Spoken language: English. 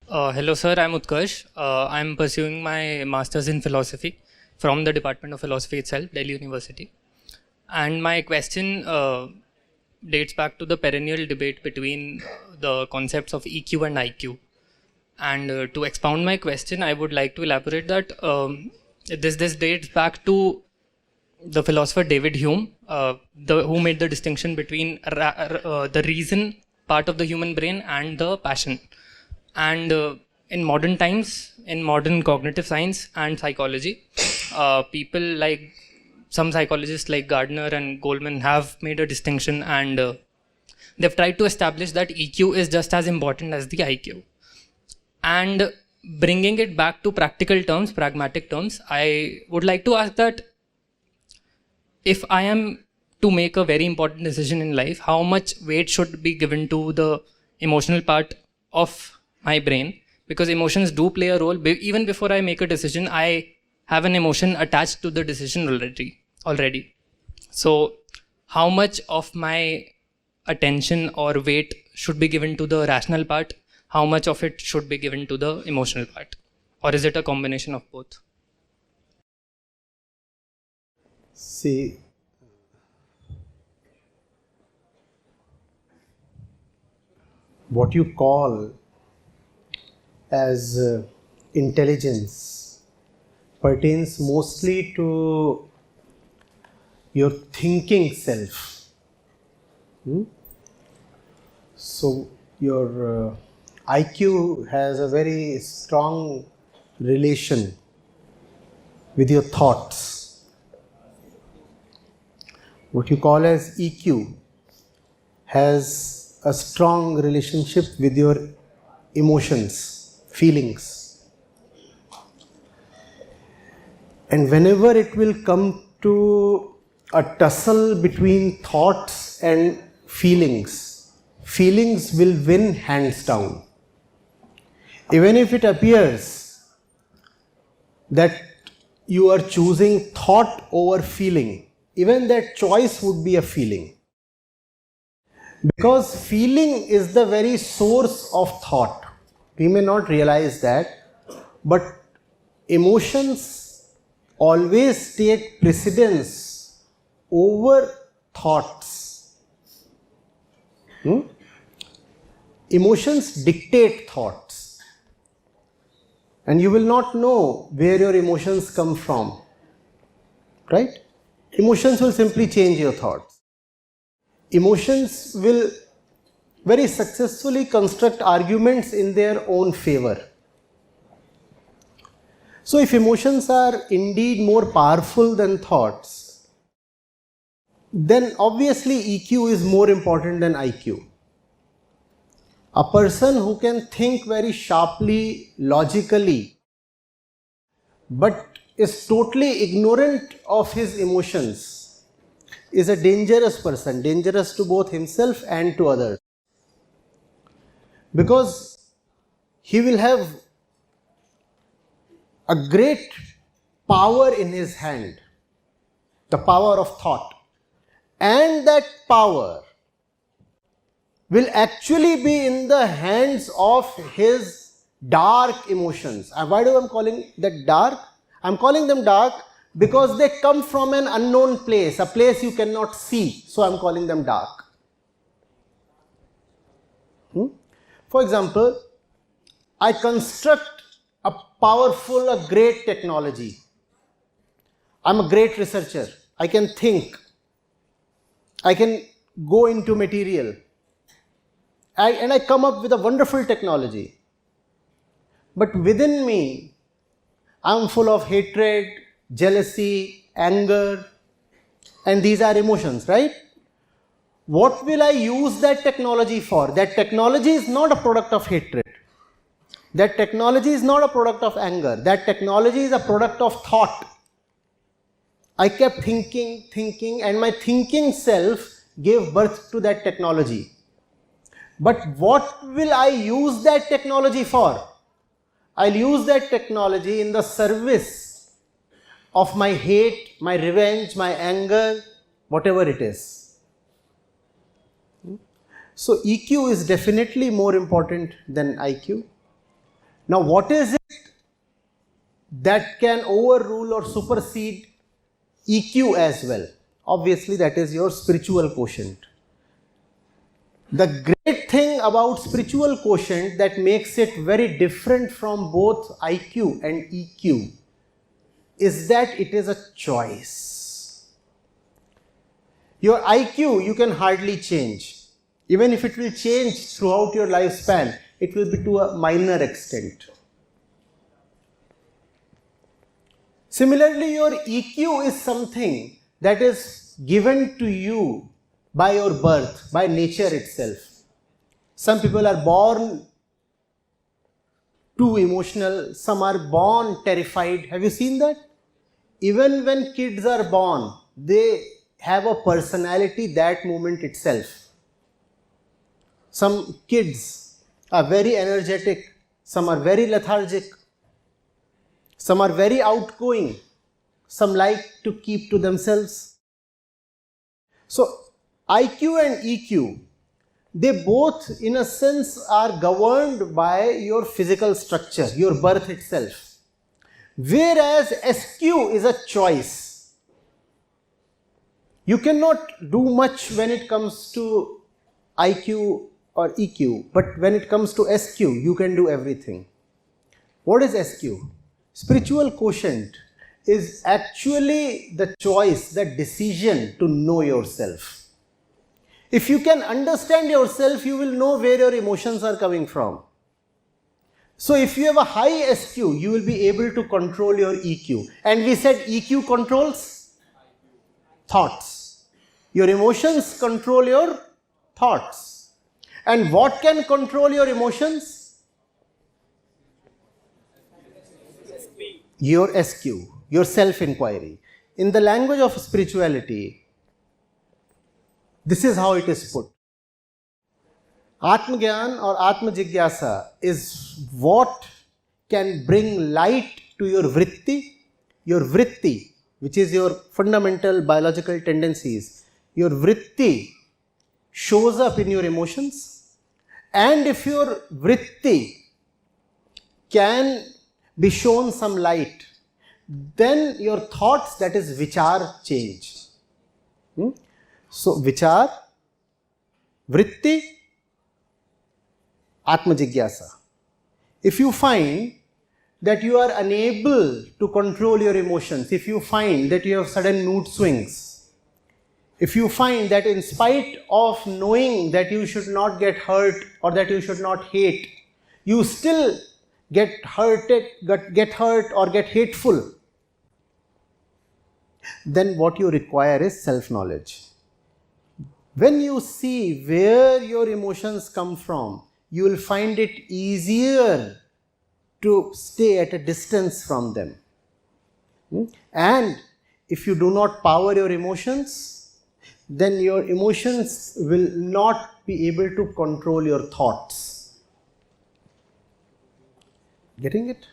Hello, sir. I'm Utkarsh. I'm pursuing my master's in philosophy from the Department of Philosophy itself, Delhi University. And my question dates back to the perennial debate between the concepts of EQ and IQ. And to expound my question, I would like to elaborate that this dates back to the philosopher David Hume, who made the distinction between the reason part of the human brain and the passion. And in modern times, in modern cognitive science and psychology, people like some psychologists like Gardner and Goleman have made a distinction, and they've tried to establish that EQ is just as important as the IQ. And bringing it back to practical terms, pragmatic terms, I would like to ask that if I am to make a very important decision in life, how much weight should be given to the emotional part of my brain? Because emotions do play a role. Even before I make a decision, I have an emotion attached to the decision already. So how much of my attention or weight should be given to the rational part? How much of it should be given to the emotional part? Or is it a combination of both? See, what you call as intelligence pertains mostly to your thinking self. So your IQ has a very strong relation with your thoughts. What you call as EQ has a strong relationship with your emotions, feelings. And whenever it will come to a tussle between thoughts and feelings, feelings will win hands down. Even if it appears that you are choosing thought over feeling, even that choice would be a feeling. Because feeling is the very source of thought. We may not realize that, but emotions always take precedence over thoughts. Emotions dictate thoughts. And you will not know where your emotions come from. Right? Emotions will simply change your thoughts. Emotions will very successfully construct arguments in their own favor. So if emotions are indeed more powerful than thoughts, then obviously EQ is more important than IQ. A person who can think very sharply, logically, but is totally ignorant of his emotions is a dangerous person, dangerous to both himself and to others. Because he will have a great power in his hand, the power of thought. And that power will actually be in the hands of his dark emotions. And why do I calling that dark? I'm calling them dark because they come from an unknown place, a place you cannot see. So I'm calling them dark. For example, I construct a powerful, a great technology. I'm a great researcher. I can think. I can go into material. And I come up with a wonderful technology. But within me, I'm full of hatred, jealousy, anger, and these are emotions, right? What will I use that technology for? That technology is not a product of hatred. That technology is not a product of anger. That technology is a product of thought. I kept thinking, and my thinking self gave birth to that technology. But what will I use that technology for? I'll use that technology in the service of my hate, my revenge, my anger, whatever it is. So EQ is definitely more important than IQ. Now, what is it that can overrule or supersede EQ as well? Obviously, that is your spiritual quotient. The great thing about spiritual quotient that makes it very different from both IQ and EQ is that it is a choice. Your IQ you can hardly change. Even if it will change throughout your lifespan, it will be to a minor extent. Similarly, your EQ is something that is given to you by your birth, by nature itself. Some people are born too emotional, some are born terrified. Have you seen that? Even when kids are born, they have a personality that moment itself. Some kids are very energetic, some are very lethargic, some are very outgoing, some like to keep to themselves. So, IQ and EQ, they both in a sense are governed by your physical structure, your birth itself. Whereas SQ is a choice. You cannot do much when it comes to IQ or EQ, but when it comes to SQ, you can do everything. What is SQ? Spiritual quotient is actually the choice, the decision to know yourself. If you can understand yourself, you will know where your emotions are coming from. So if you have a high SQ, you will be able to control your EQ. And we said EQ controls thoughts. Your emotions control your thoughts. And what can control your emotions? Your SQ, your self-inquiry. In the language of spirituality, this is how it is put. Atmagyan or Atmajigyasa is what can bring light to your vritti, which is your fundamental biological tendencies. Your vritti shows up in your emotions, and if your vritti can be shown some light, then your thoughts, that is vichar, change. So, vichar, vritti, Atmajigyasa. If you find that you are unable to control your emotions, if you find that you have sudden mood swings, if you find that in spite of knowing that you should not get hurt or that you should not hate, you still get hurt or get hateful, then what you require is self-knowledge. When you see where your emotions come from, you will find it easier to stay at a distance from them. And if you do not power your emotions, then your emotions will not be able to control your thoughts. Getting it?